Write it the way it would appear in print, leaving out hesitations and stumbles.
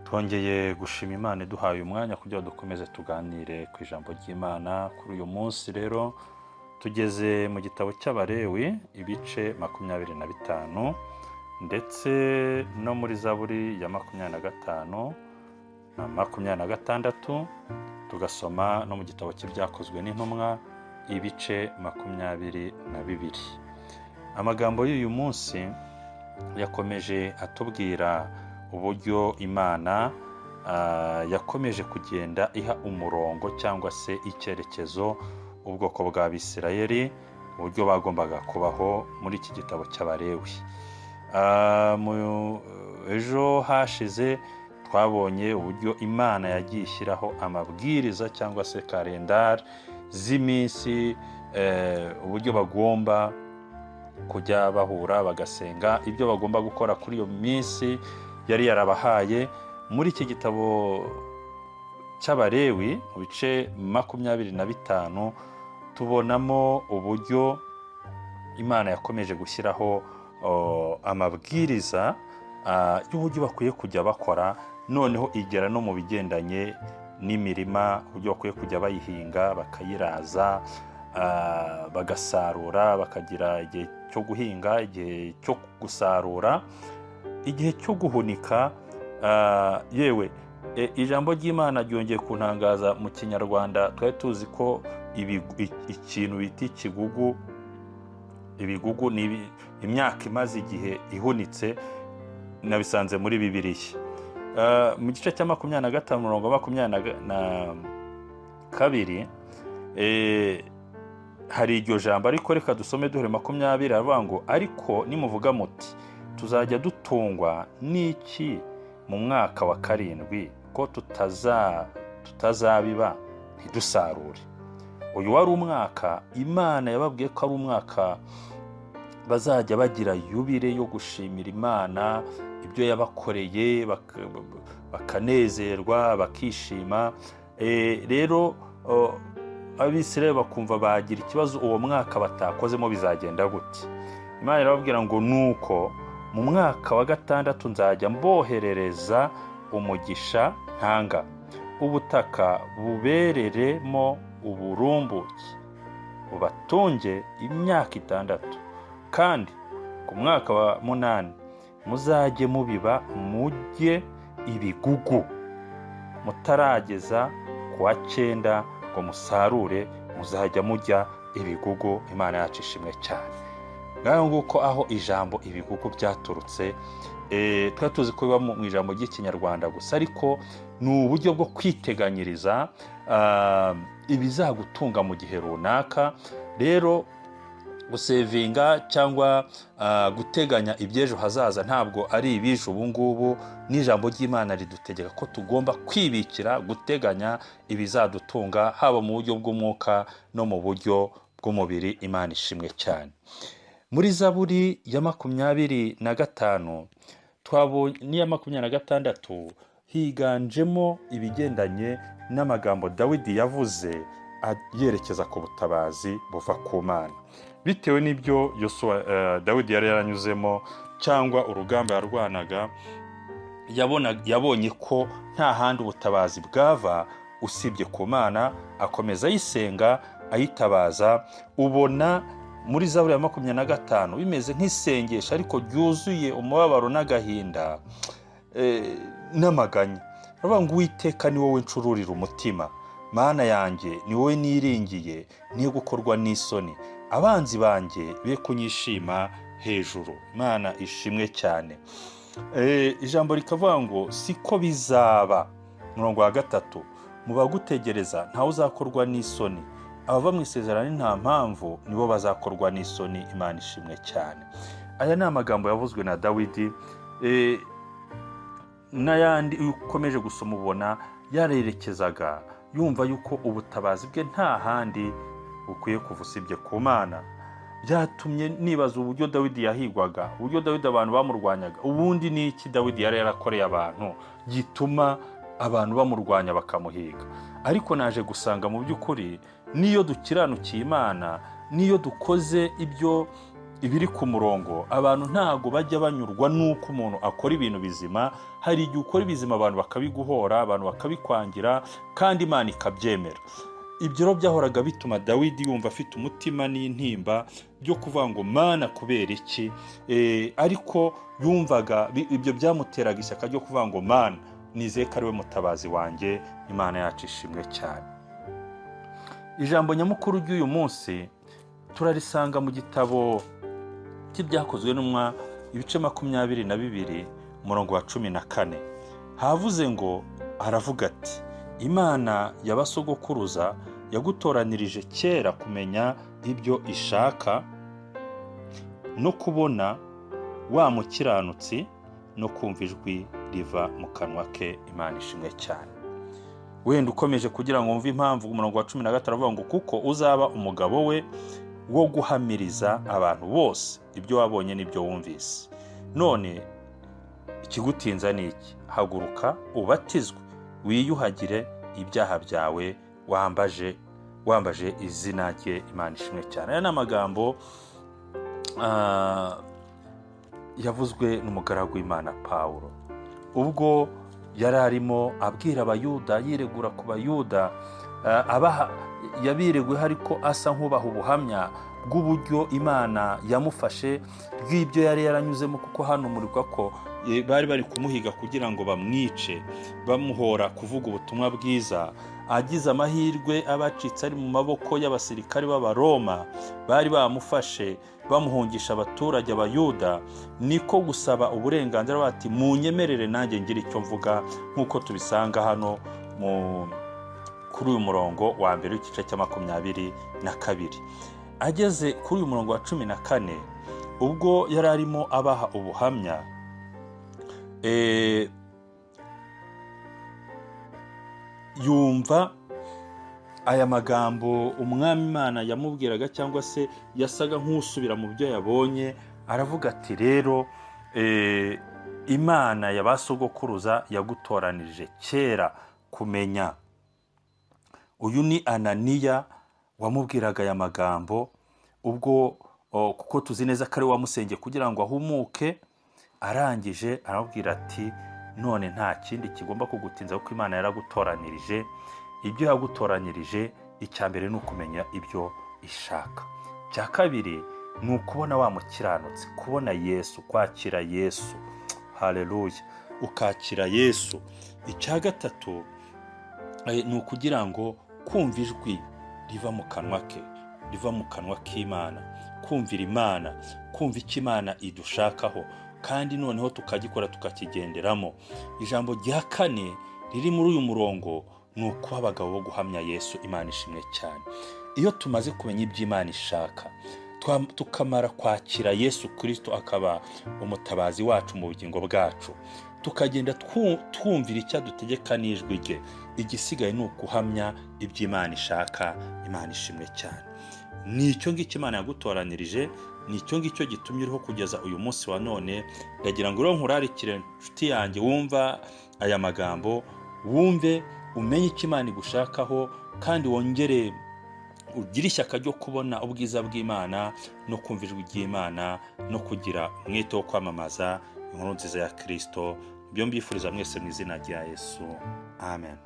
Twongeye gushima Imana iduhaye umwanya kugira ngo dukomeze tuganire ku ijambo ry'Imana. Kuri uyu munsi rero tugeze mu gitabo cy'Abalewi ibice 25 ndetse no muri Zaburi ya 25 na 26, tugasoma no mu gitabo cy'Ibyakozwe n'Intumwa ibice 22. Amagambo y'uyu munsi yakomeje atubwira uburyo Imana yakomeje kugenda iha umurongo cyangwa se icyerekezo ubwoko bw'Abisirayeli, uburyo bagombaga kubaho muri iki gitabo cy'Abalewi. Ejo hashize twabonye uburyo Imana yagiye ishyiraho amabwiriza cyangwa se kalendari z'iminsi, uburyo bagomba kujya bahura bagasenga, ibyo bagomba gukora kuri iyo minsi yari yarabahaye. Muri iki gitabo cy'Abalewi mu bice 25 tubonamo uburyo Imana yakomeje gushyiraho amabwiriza y'uburyo bakwiye kujya bakora, noneho igera no mu bigendanye n'imirima, uburyo bakwiye kujya bayihinga bakayiraza, bagasarura, bakagira igihe cyo guhinga, igihe cyo gusarura, igihe cyo guhunika. Yewe ijambo ry'Imana ryongeye kuntangaza. Mu Kinyarwanda twari tuzi ko ikintu bita ibigugu ni imyaka imaze igihe ihunitse, nabisanze muri Bibiliya mu gice cya 25 murongo 22 hari iryo jambo, ariko reka dusome duhere 20. Aravuga ngo ariko nimuvuga muti tuzajya dutungwa n'iki mu mwaka wa 7 ko tutazabiba ntidusarure. Uyu wari umwaka Imana yababwiye ko ari umwaka bazajya bagira yubile yo gushimira Imana ibyo yabakoreye, bakanezerwa bakishima. Rero Abisirayeli bakumva bagira ikibazo uwo mwaka batakozemo bizagenda gute. Imana irababwira ngo nuko mu mwaka wa 6 nzajya mboherereza umugisha ntanga, ubutaka bubereremo uburumbuke, bubatunge imyaka 6, kandi ku mwaka wa 8 muzajye mubiba mujye ibigugu, mutarageza ku wa 9 ngo musarure, muzajya mujya ibigugu. Imana yacu ishimwe cyane. Ngaho nguko aho ijambo ibigugu byaturutse. Twari tuzi ko biba mu ijambo ry'Ikinyarwanda gusa, ariko ni uburyo bwo kwiteganyiriza ibizagutunga mu gihe runaka. Rero gusevinga cyangwa guteganya iby'ejo hazaza ntabwo ari ibije ubu ngubu. N'ijambo ry'Imana ridutegeka ko tugomba kwibikira, guteganya ibizadutunga, haba mu buryo bw'umwuka no mu buryo bw'umubiri. Imana ishimwe cyane. Muri Zaburi ya 25 twabonye n'iya 26 higanjemo ibigendanye n'amagambo Dawidi yavuze yerekeza ku butabazi buva ku Mana, bitewe n'ibyo Dawidi yari yaranyuzemo cyangwa urugamba yarwanaga. Yabonye ko nta handi ubutabazi bwava usibye ku Mana, akomeza ayisenga ayitabaza. Ubona muri Zaburi ya 25 bimeze nk'isengesho ariko ryuzuye umubabaro n'agahinda n'amaganya. Aravuga ngo Uwiteka ni wowe ncururira umutima, Mana yanjye ni wowe niringiye, niyo gukorwa n'isoni, abanzi banjye be kunyishima hejuru. Imana ishimwe cyane. Ijambo rikavuga ngo siko bizaba. Murongo wa 3, mu bagutegereza ntawe uzakorwa n'isoni, abava mu isezerano nta mpamvu nibo bazakorwa n'isoni. Imana ishimwe cyane. Aya ni amagambo yavuzwe na Dawidi. N'ayandi ukomeje gusoma ubona yarerekezaga yumva yuko ubutabazi bwe nta handi bukwiye kuva usibye ku Mana. Byatumye nibaza uburyo Dawidi yahigwaga, uburyo Dawidi abantu bamurwanyaga. Ubundi ni iki Dawidi yari yarakoreye abantu gituma abantu bamurwanya bakamuhiga? Ariko naje gusanga mu by'ukuri niyo dukiranukiye Imana, niyo dukoze ibyo ibiri ku murongo. Abantu ntago bajya banyurwa n'uko umuntu akora ibintu bizima. Hari igihe ukora ibizima abantu bakabiguhora, abantu bakabikwangira, kandi Imana ikabyemera. Ibyo rero byahoraga bituma Dawidi yumva afite umutima n'intimba byo kuvuga ngo Mana kubera iki, ariko yumvaga ibyo byamuteraga ishyaka ryo kuvuga ngo Mana nizeye ko ari we mutabazi wanjye, Imana yacu ishimwe cyane. Ijambo nyamukuru ry'uyu munsi turarisanga mu gitabo cy'ibyakozwe n'intumwa ibice 22 umurongo wa 14. Havuze ngo, aravuga ati, Imana y'abasogokuruza yagutoranirije kera kumenya ibyo ishaka no kubona wa mukiranutsi no kumva ijwi riva mu kanwa ke. Imana ishimwe cyane. Wenda ukomeje kugira ngo wumve impamvu, umurongo wa 13 aravuga ngo kuko uzaba umugabo we wo guhamiriza abantu bose ibyo wabonye n'ibyo wumvise. None ikigutinza ni iki? Haguruka ubatizwe wiyuhagire ibyaha byawe, wambaje izina rye. Imana ishimwe cyane. Aya ni amagambo yavuzwe n'umugaragu w'Imana Pawulo ubwo yari arimo abwira abayuda, yiregura ku bayuda, yabireguye ariko asa nk'ubaha ubuhamya bw'uburyo Imana yamufashe, bw'ibyo yari yaranyuzemo, kuko hano murirwa ko bari bari kumuhiga kugira ngo bamwice, bamuhora kuvuga ubutumwa bwiza. Agize amahirwe abacitse ari mu maboko y'abasirikari b'Abaroma, bari bamufashe bamuhungisha abaturage Abayuda, niko gusaba uburenganzira bati munyemerere nanjye ngira icyo mvuga, nk'uko tubisanga hano kuri uyu murongo wa mbere w'igice cya 22. Ageze kuri uyu murongo wa 14, ubwo yari arimo abaha ubuhamya, yumva aya magambo umwami Imana yamubwiraga, cyangwa se yasaga nk'usubira mu byo yabonye. Aravuga ati, rero Imana y'abasogokuruza yagutoranirije kera kumenya. Uyu ni Ananiya wamubwiraga aya magambo, ubwo kuko tuzi neza ko ari wamusengeye kugira ngo ahumuke. Arangije aramubwira ati, none nta kindi kigomba kugutinza kuko Imana yaragutoranirije. Ibyo yagutoranirije, icya mbere ni ukumenya ibyo ishaka. Icya kabiri ni ukubona wa mukiranutsi, kubona Yesu, kwakira Yesu. Haleluya, ukakira Yesu. Icya gatatu ni ukugira ngo kumva ijwi riva mu kanwa ke, riva mu kanwa k'Imana, kumvira Imana, kumva icyo Imana idushakaho, kandi noneho tukagikora tukakigenderamo. Ijambo rya kane riri muri uyu murongo ni ukuba abagabo bo guhamya Yesu. Imana ishimwe cyane. Iyo tumaze kumenya ibyo Imana ishaka, tukamara kwakira Yesu Kristo akaba umutabazi wacu mu bugingo bwacu, tukagenda twumvira icyo adutegeka n'ijwi rye, igisigaye ni ukuhamya ibyo Imana ishaka. Imana ishimwe cyane. Ni icyo ngicyo Imana yagutoranirije, ni icyo ngicyo gitumye uriho kugeza uyu munsi wa none. Ndagira ngo rero nkurarikire inshuti yanjye, wumva aya magambo, wumve umenye icyo Imana igushakaho, kandi wongere ugire ishyaka ryo kubona ubwiza bw'Imana no kumva ijwi ry'Imana no kugira umwete wo kwamamaza inkuru nziza ya Kristo. Ibyo mbifuriza mwese mu izina rya Yesu. Amen.